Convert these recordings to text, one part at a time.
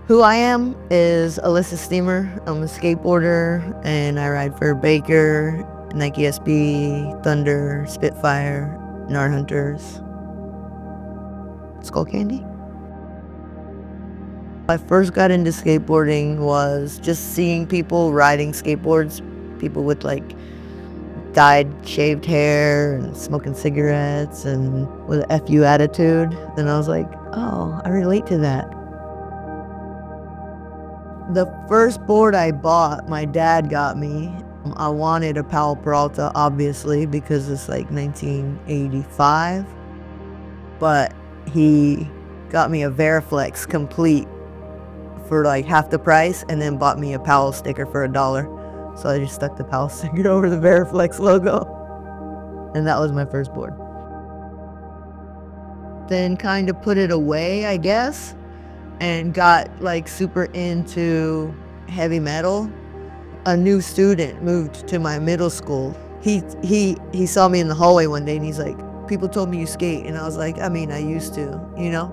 Who I am is Elissa Steamer. I'm a skateboarder and I ride for Baker, Nike SB, Thunder, Spitfire, Nard Hunters, Skull Candy. I first got into skateboarding was just seeing people riding skateboards, people with like dyed shaved hair and smoking cigarettes and with an FU attitude. Then I was like, oh, I relate to that. The first board I bought, my dad got me. I wanted a Powell Peralta, obviously, because it's like 1985. But he got me a Veriflex complete for like half the price and then bought me a Powell sticker for $1. So I just stuck the Powell sticker over the Veriflex logo. And that was my first board. Then kind of put it away, I guess, and got like super into heavy metal. A new student moved to my middle school. He saw me in the hallway one day and he's like, people told me you skate. And I was like, I mean, I used to, you know,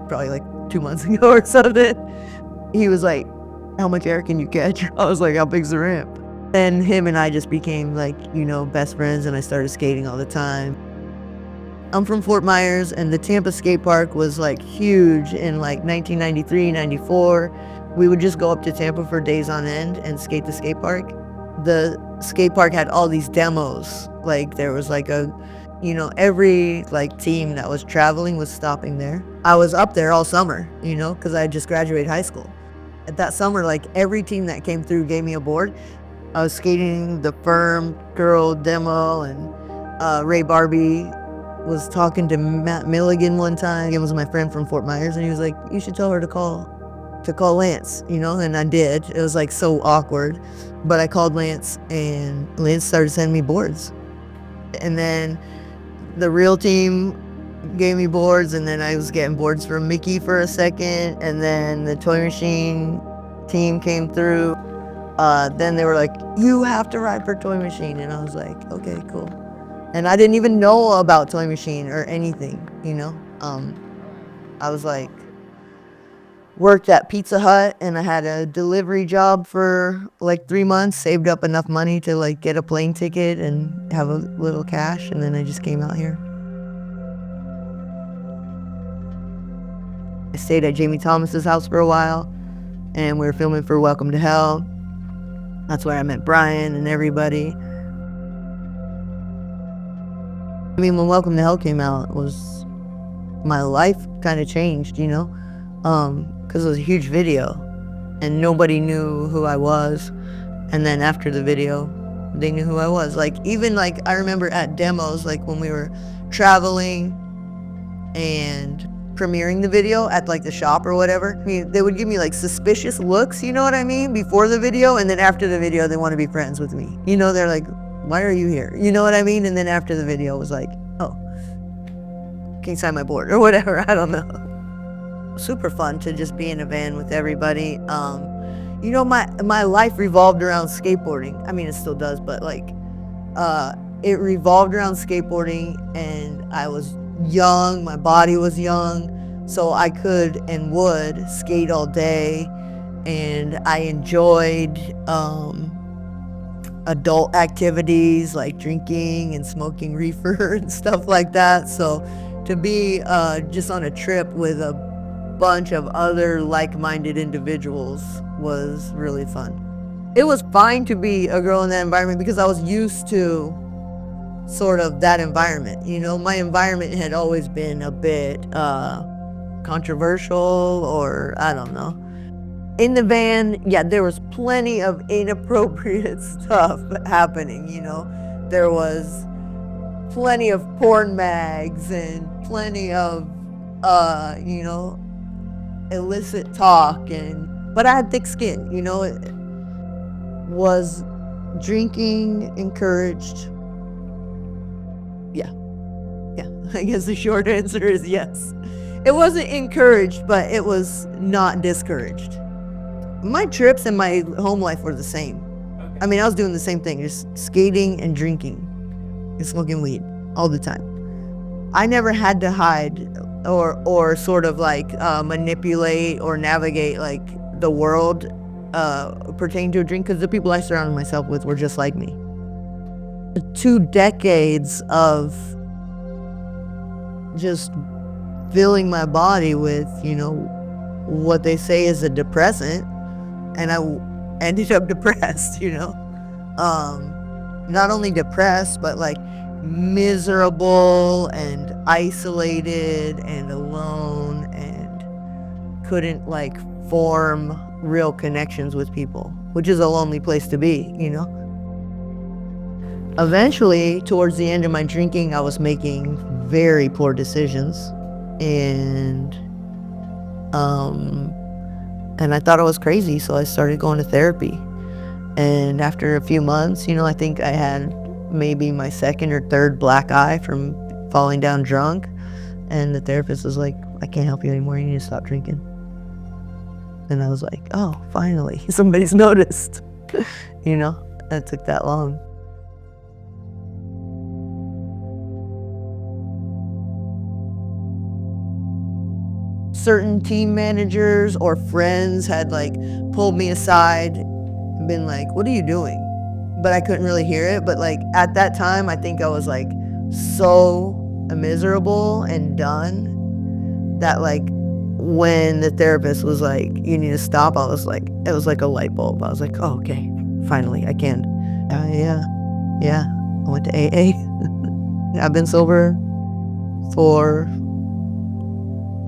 probably like 2 months ago or something. He was like, how much air can you catch? I was like, how big's the ramp? And him and I just became like, you know, best friends, and I started skating all the time. I'm from Fort Myers, and the Tampa skate park was like huge in like 1993, 94. We would just go up to Tampa for days on end and skate the skate park. The skate park had all these demos. Like there was like every like team that was traveling was stopping there. I was up there all summer, you know, because I had just graduated high school. At that summer, like every team that came through gave me a board. I was skating the Firm Girl demo, and Ray Barbie was talking to Matt Milligan one time. He was my friend from Fort Myers, and he was like, you should tell her to call Lance, you know, and I did. It was like so awkward, but I called Lance, and Lance started sending me boards. And then the real team gave me boards, and then I was getting boards from Mickey for a second, and then the Toy Machine team came through. Then they were like, you have to ride for Toy Machine, and I was like, okay, cool. And I didn't even know about Toy Machine or anything, you know. I was like, worked at Pizza Hut, and I had a delivery job for like 3 months, saved up enough money to like get a plane ticket and have a little cash, and then I just came out here. I stayed at Jamie Thomas's house for a while, and we were filming for Welcome to Hell. That's where I met Brian and everybody. I mean, when Welcome to Hell came out, my life kind of changed, you know, because it was a huge video, and nobody knew who I was. And then after the video, they knew who I was. Like, even like, I remember at demos, like when we were traveling and premiering the video at like the shop or whatever, I mean, they would give me like suspicious looks, you know what I mean, before the video, and then after the video they want to be friends with me, you know. They're like, why are you here, you know what I mean? And then after the video it was like, oh, can you sign my board or whatever, I don't know. Super fun to just be in a van with everybody. You know, my life revolved around skateboarding. I mean, it still does, but like it revolved around skateboarding, and I was young, my body was young, so I could and would skate all day, and I enjoyed adult activities like drinking and smoking reefer and stuff like that. So to be just on a trip with a bunch of other like-minded individuals was really fun. It was fine to be a girl in that environment because I was used to sort of that environment, you know. My environment had always been a bit controversial, or I don't know. In the van, yeah, there was plenty of inappropriate stuff happening, you know. There was plenty of porn mags and plenty of you know, illicit talk, but I had thick skin, you know. It was drinking encouraged? Yeah, I guess the short answer is yes. It wasn't encouraged, but it was not discouraged. My trips and my home life were the same. Okay. I mean, I was doing the same thing, just skating and drinking and smoking weed all the time. I never had to hide or sort of like manipulate or navigate like the world pertaining to a drink, because the people I surrounded myself with were just like me. 2 decades of just filling my body with, what they say is a depressant, and I ended up depressed, not only depressed, but like miserable and isolated and alone, and couldn't like form real connections with people, which is a lonely place to be, Eventually, towards the end of my drinking, I was making very poor decisions, and I thought I was crazy, so I started going to therapy. And after a few months, I think I had maybe my 2nd or 3rd black eye from falling down drunk, and the therapist was like, I can't help you anymore, you need to stop drinking. And I was like, oh, finally, somebody's noticed. It took that long. Certain team managers or friends had like pulled me aside and been like, what are you doing? But I couldn't really hear it. But like at that time, I think I was like so miserable and done that like when the therapist was like, you need to stop, it was like a light bulb. I was like, oh, okay, finally I can. Yeah, I went to AA. I've been sober for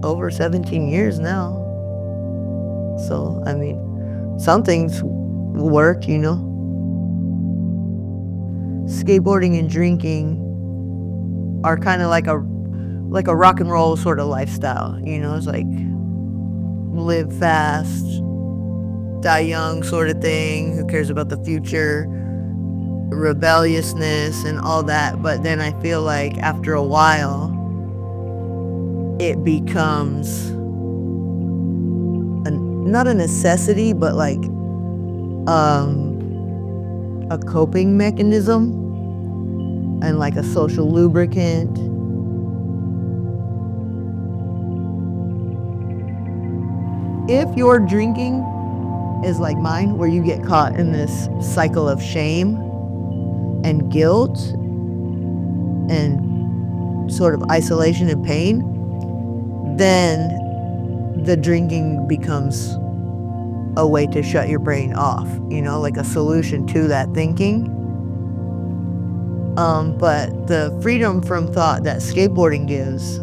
over 17 years now. So, I mean, some things work, Skateboarding and drinking are kind of like a rock and roll sort of lifestyle, It's like live fast, die young sort of thing. Who cares about the future? Rebelliousness and all that. But then I feel like after a while, it becomes not a necessity, but like a coping mechanism and like a social lubricant. If your drinking is like mine, where you get caught in this cycle of shame and guilt and sort of isolation and pain, then the drinking becomes a way to shut your brain off, like a solution to that thinking. But the freedom from thought that skateboarding gives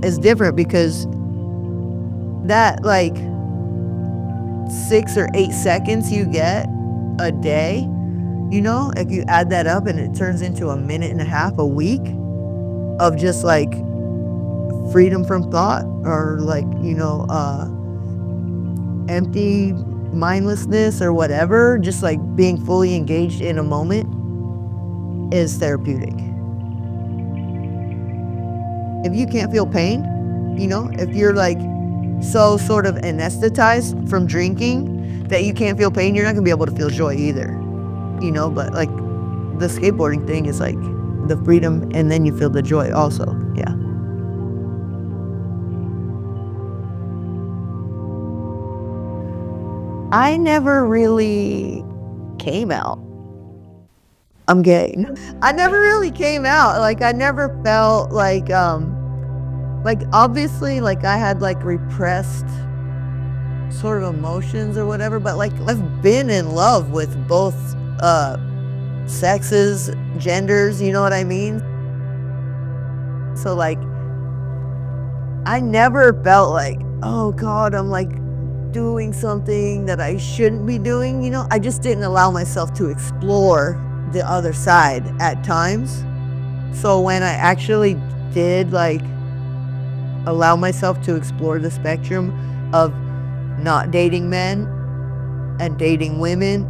is different, because that like 6 or 8 seconds you get a day, if you add that up and it turns into a minute and a half a week of just like freedom from thought, or like, empty mindlessness or whatever, just like being fully engaged in a moment is therapeutic. If you can't feel pain, if you're like so sort of anesthetized from drinking that you can't feel pain, you're not gonna be able to feel joy either, but like the skateboarding thing is like the freedom, and then you feel the joy also. Yeah. I never really came out. I'm gay. I never really came out. Like I never felt like obviously like I had like repressed sort of emotions or whatever, but like I've been in love with both sexes, genders, you know what I mean? So like I never felt like, oh God, I'm like doing something that I shouldn't be doing, I just didn't allow myself to explore the other side at times. So when I actually did like allow myself to explore the spectrum of not dating men and dating women,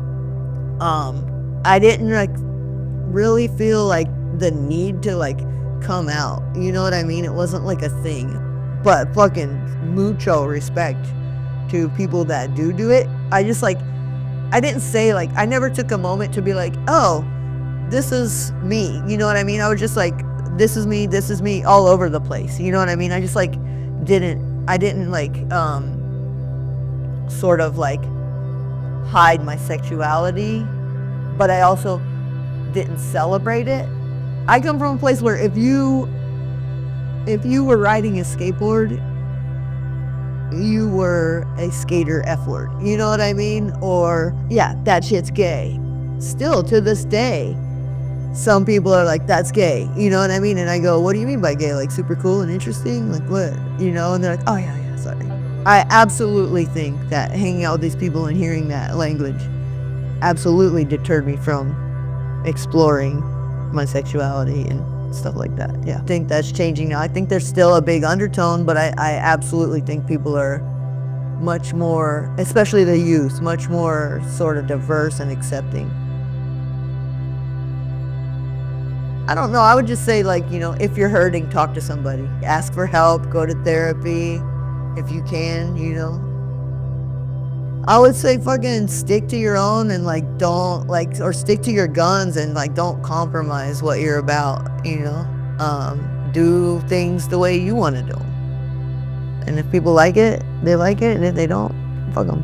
I didn't like really feel like the need to like come out, you know what I mean? It wasn't like a thing. But fucking mucho respect to people that do it. I just like, I didn't say like, I never took a moment to be like, oh, this is me, you know what I mean? I was just like, this is me all over the place, you know what I mean? I just like I didn't like sort of like hide my sexuality, but I also didn't celebrate it. I come from a place where if you were riding a skateboard, you were a skater F word. You know what I mean? Or, yeah, that shit's gay. Still to this day, some people are like, that's gay. You know what I mean? And I go, what do you mean by gay? Like super cool and interesting? Like what? You know? And they're like, oh yeah, sorry. I absolutely think that hanging out with these people and hearing that language absolutely deterred me from exploring my sexuality and stuff like that. Yeah, I think that's changing now. I think there's still a big undertone, but I absolutely think people are much more, especially the youth, much more sort of diverse and accepting. I don't know, I would just say, like, you know, if you're hurting, talk to somebody. Ask for help, go to therapy if you can, you know. I would say fucking stick to your own and like don't like, or stick to your guns and like don't compromise what you're about, you know. Do things the way you want to do them. And if people like it, they like it, and if they don't, fuck them.